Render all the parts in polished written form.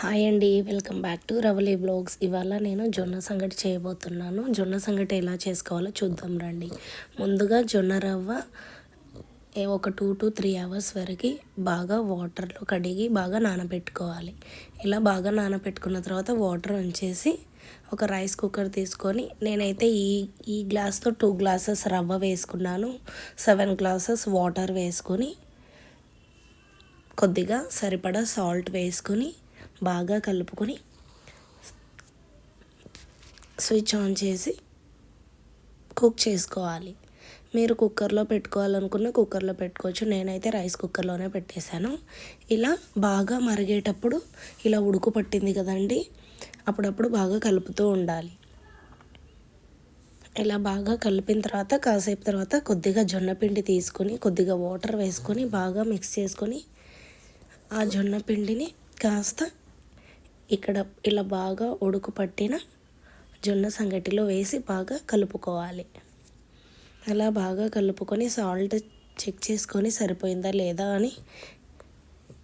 Hi అండి, welcome back to Ravali blogs. ఇవాళ నేను జొన్న సంగటి చేయబోతున్నాను. జొన్న సంగటి ఎలా చేసుకోవాలో చూద్దాం రండి. ముందుగా జొన్న రవ్వ ఒక 2 to 3 అవర్స్ వరకు బాగా వాటర్లో కడిగి బాగా నానబెట్టుకోవాలి. ఇలా బాగా నానబెట్టుకున్న తర్వాత వాటర్ ఉంచేసి ఒక రైస్ కుక్కర్ తీసుకొని, నేనైతే ఈ గ్లాస్తో 2 గ్లాసెస్ రవ్వ వేసుకున్నాను. 7 గ్లాసెస్ వాటర్ వేసుకొని కొద్దిగా సరిపడా సాల్ట్ వేసుకొని బాగా కలుపుకొని స్విచ్ ఆన్ చేసి కుక్ చేసుకోవాలి. మీరు కుక్కర్లో పెట్టుకోవాలనుకున్న కుక్కర్లో పెట్టుకోవచ్చు. నేనైతే రైస్ కుక్కర్లోనే పెట్టేశాను. ఇలా బాగా మరిగేటప్పుడు ఇలా ఉడుకు పట్టింది కదండి, అప్పుడప్పుడు బాగా కలుపుతూ ఉండాలి. ఇలా బాగా కలిపిన తర్వాత కాసేపు తర్వాత కొద్దిగా జొన్న పిండి తీసుకొని కొద్దిగా వాటర్ వేసుకొని బాగా మిక్స్ చేసుకొని ఆ జొన్న పిండిని కాస్త ఇక్కడ ఇలా బాగా ఉడుకు పట్టిన జొన్న సంగటిలో వేసి బాగా కలుపుకోవాలి. అలా బాగా కలుపుకొని సాల్ట్ చెక్ చేసుకొని సరిపోయిందా లేదా అని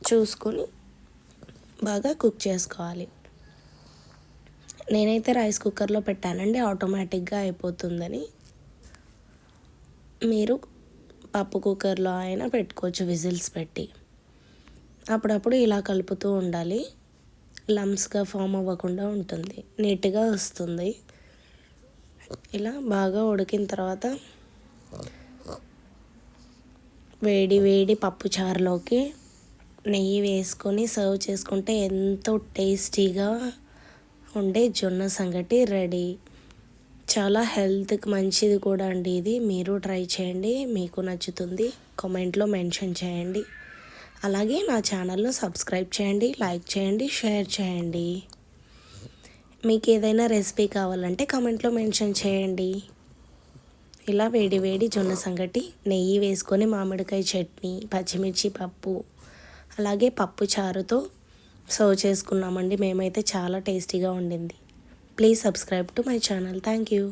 చూసుకొని బాగా కుక్ చేసుకోవాలి. నేనైతే రైస్ కుక్కర్లో పెట్టానండి, ఆటోమేటిక్గా అయిపోతుందని. మీరు పప్పు కుక్కర్లో అయినా పెట్టుకోవచ్చు విజిల్స్ పెట్టి. అప్పుడప్పుడు ఇలా కలుపుతూ ఉండాలి. లమ్స్గా ఫామ్ అవ్వకుండా ఉంటుంది, నీట్గా వస్తుంది. ఇలా బాగా ఉడికిన తర్వాత వేడి వేడి పప్పుచారులోకి నెయ్యి వేసుకొని సర్వ్ చేసుకుంటే ఎంతో టేస్టీగా ఉండే జొన్న సంగటి రెడీ. చాలా హెల్త్కి మంచిది కూడా అండి ఇది. మీరు ట్రై చేయండి, మీకు నచ్చుతుంది. కామెంట్లో మెన్షన్ చేయండి. అలాగే నా ఛానల్ను సబ్స్క్రైబ్ చేయండి, లైక్ చేయండి, షేర్ చేయండి. మీకు ఏదైనా రెసిపీ కావాలంటే కామెంట్లో మెన్షన్ చేయండి. ఇలా వేడి వేడి జొన్న సంగటి నెయ్యి వేసుకొని మామిడికాయ చట్నీ, పచ్చిమిర్చి పప్పు, అలాగే పప్పు చారుతో సర్వ్ చేసుకున్నామండి. మేమైతే చాలా టేస్టీగా ఉండింది. Please subscribe to my channel. Thank you.